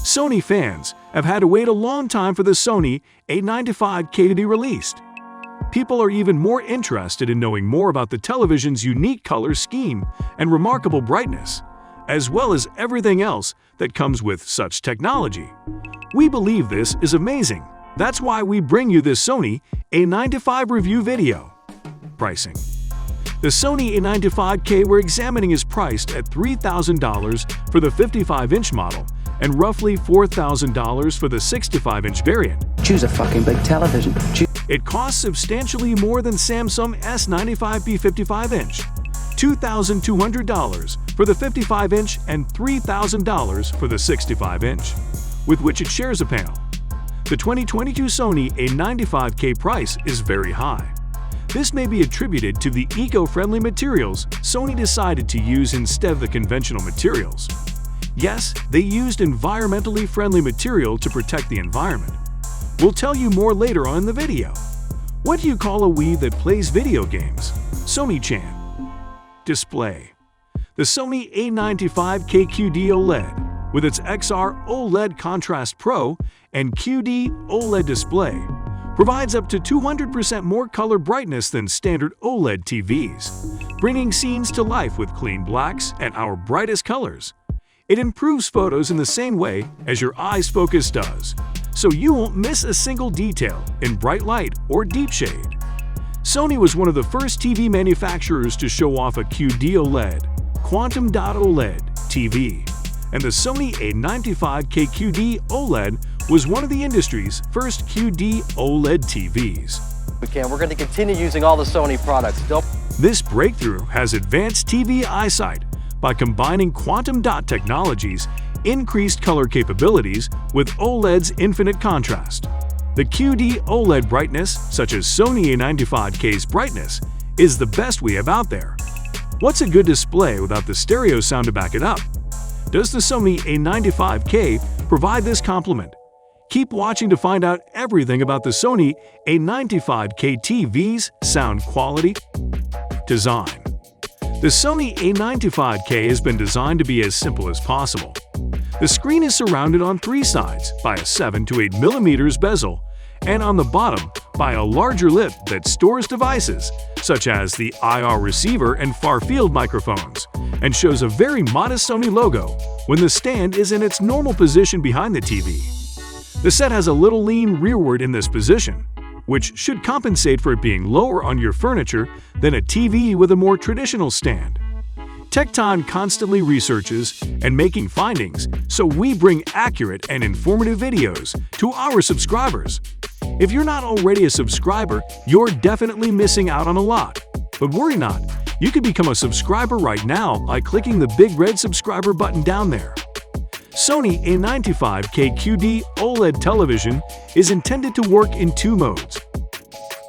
Sony fans have had to wait a long time for the Sony A95k to be released. People are even more interested in knowing more about the television's unique color scheme and remarkable brightness, as well as everything else that comes with such technology. We believe this is amazing. That's why we bring you this Sony A95 review video. Pricing. The Sony A95k we're examining is priced at $3,000 for the 55-inch model and roughly $4,000 for the 65-inch variant. Choose a fucking big television. It costs substantially more than Samsung S95p 55-inch, $2,200 for the 55-inch and $3,000 for the 65-inch, with which it shares a panel. The 2022 Sony A95k price is very high. This may be attributed to the eco-friendly materials Sony decided to use instead of the conventional materials. Yes, they used environmentally friendly material to protect the environment. We'll tell you more later on in the video. What do you call a Wii that plays video games? Sony-chan. Display. The Sony A95k QD OLED, with its XR OLED Contrast Pro and QD OLED display, provides up to 200% more color brightness than standard OLED TVs, bringing scenes to life with clean blacks and our brightest colors. It improves photos in the same way as your eye's focus does, so you won't miss a single detail in bright light or deep shade. Sony was one of the first TV manufacturers to show off a QD OLED, Quantum Dot OLED TV, and the Sony A95k QD OLED was one of the industry's first QD OLED TVs. We're going to continue using all the Sony products. This breakthrough has advanced TV eyesight by combining quantum dot technology's increased color capabilities with OLED's infinite contrast. The QD OLED brightness, such as Sony A95k's brightness, is the best we have out there. What's a good display without the stereo sound to back it up? Does the Sony A95k provide this complement? Keep watching to find out everything about the Sony A95k TV's sound quality. Design. The Sony A95k has been designed to be as simple as possible. The screen is surrounded on three sides by a 7 to 8 mm bezel, and on the bottom by a larger lip that stores devices such as the IR receiver and far-field microphones, and shows a very modest Sony logo when the stand is in its normal position behind the TV. The set has a little lean rearward in this position, which should compensate for it being lower on your furniture than a TV with a more traditional stand. Tecton constantly researches and making findings, so we bring accurate and informative videos to our subscribers. If you're not already a subscriber, you're definitely missing out on a lot. But worry not, you can become a subscriber right now by clicking the big red subscriber button down there. Sony A95k QD OLED television is intended to work in two modes.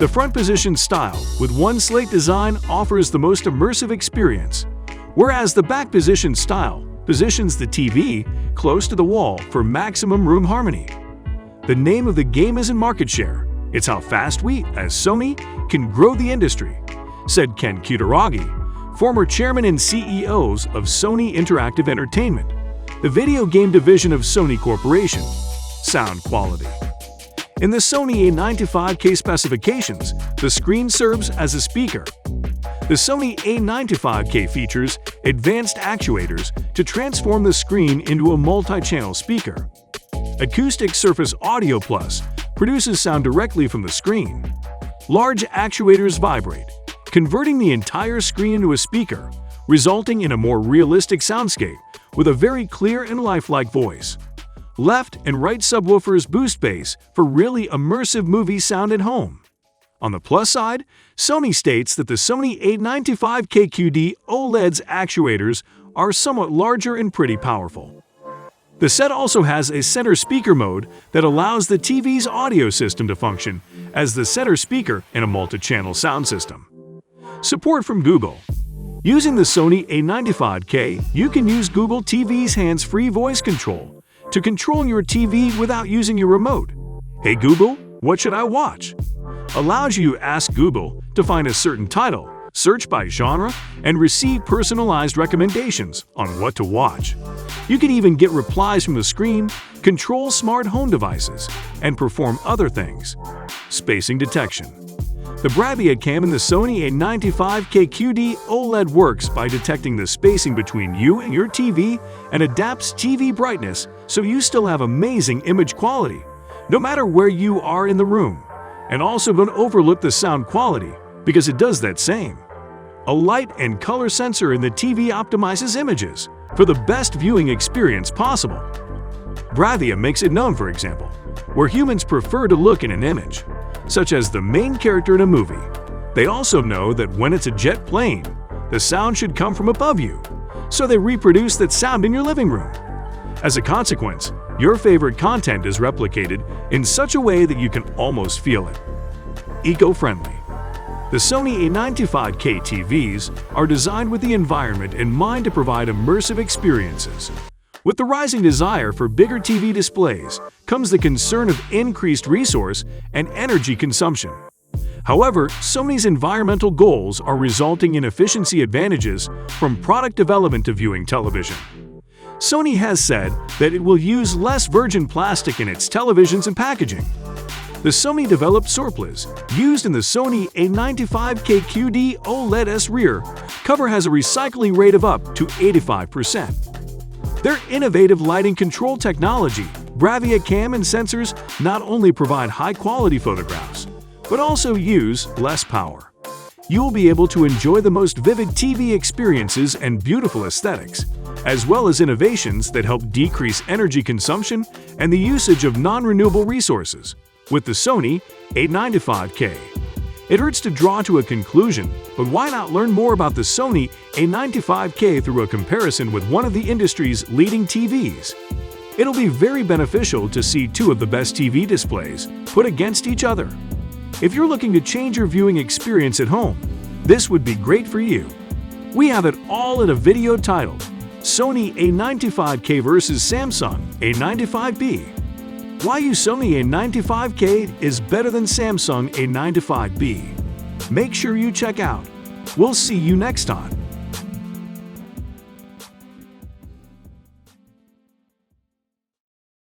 The front position style with one slate design offers the most immersive experience, whereas the back position style positions the TV close to the wall for maximum room harmony. The name of the game isn't market share, it's how fast we, as Sony, can grow the industry, said Ken Kutaragi, former chairman and CEO of Sony Interactive Entertainment, the video game division of Sony Corporation. Sound quality. In the Sony A95k specifications, the screen serves as a speaker. The Sony A95k features advanced actuators to transform the screen into a multi-channel speaker. Acoustic Surface Audio Plus produces sound directly from the screen. Large actuators vibrate, converting the entire screen into a speaker, resulting in a more realistic soundscape with a very clear and lifelike voice. Left and right subwoofers boost bass for really immersive movie sound at home. On the plus side, Sony states that the Sony A95k QD OLED's actuators are somewhat larger and pretty powerful. The set also has a center speaker mode that allows the TV's audio system to function as the center speaker in a multi-channel sound system. Support from Google. Using the Sony A95k, you can use Google TV's hands-free voice control to control your TV without using your remote. Hey Google, what should I watch? Allows you to ask Google to find a certain title search by genre, and receive personalized recommendations on what to watch. You can even get replies from the screen, control smart home devices, and perform other things. Spacing detection. The Bravia Cam in the Sony A95k QD OLED works by detecting the spacing between you and your TV and adapts TV brightness so you still have amazing image quality, no matter where you are in the room. And also don't overlook the sound quality, because it does that same. A light and color sensor in the TV optimizes images for the best viewing experience possible. Bravia makes it known, for example, where humans prefer to look in an image, such as the main character in a movie. They also know that when it's a jet plane, the sound should come from above you, so they reproduce that sound in your living room. As a consequence, your favorite content is replicated in such a way that you can almost feel it. Eco-friendly. The Sony A95k TVs are designed with the environment in mind to provide immersive experiences. With the rising desire for bigger TV displays comes the concern of increased resource and energy consumption. However, Sony's environmental goals are resulting in efficiency advantages from product development to viewing television. Sony has said that it will use less virgin plastic in its televisions and packaging. The Sony-developed surplus used in the Sony A95k QD OLED S rear cover has a recycling rate of up to 85%. Their innovative lighting control technology, Bravia Cam and sensors not only provide high-quality photographs, but also use less power. You will be able to enjoy the most vivid TV experiences and beautiful aesthetics, as well as innovations that help decrease energy consumption and the usage of non-renewable resources with the Sony A95k. It hurts to draw to a conclusion, but why not learn more about the Sony A95k through a comparison with one of the industry's leading TVs? It'll be very beneficial to see two of the best TV displays put against each other. If you're looking to change your viewing experience at home, this would be great for you. We have it all in a video titled Sony A95k vs Samsung A95B. Why use Sony A95k is better than Samsung A95B. Make sure you check out. We'll see you next time.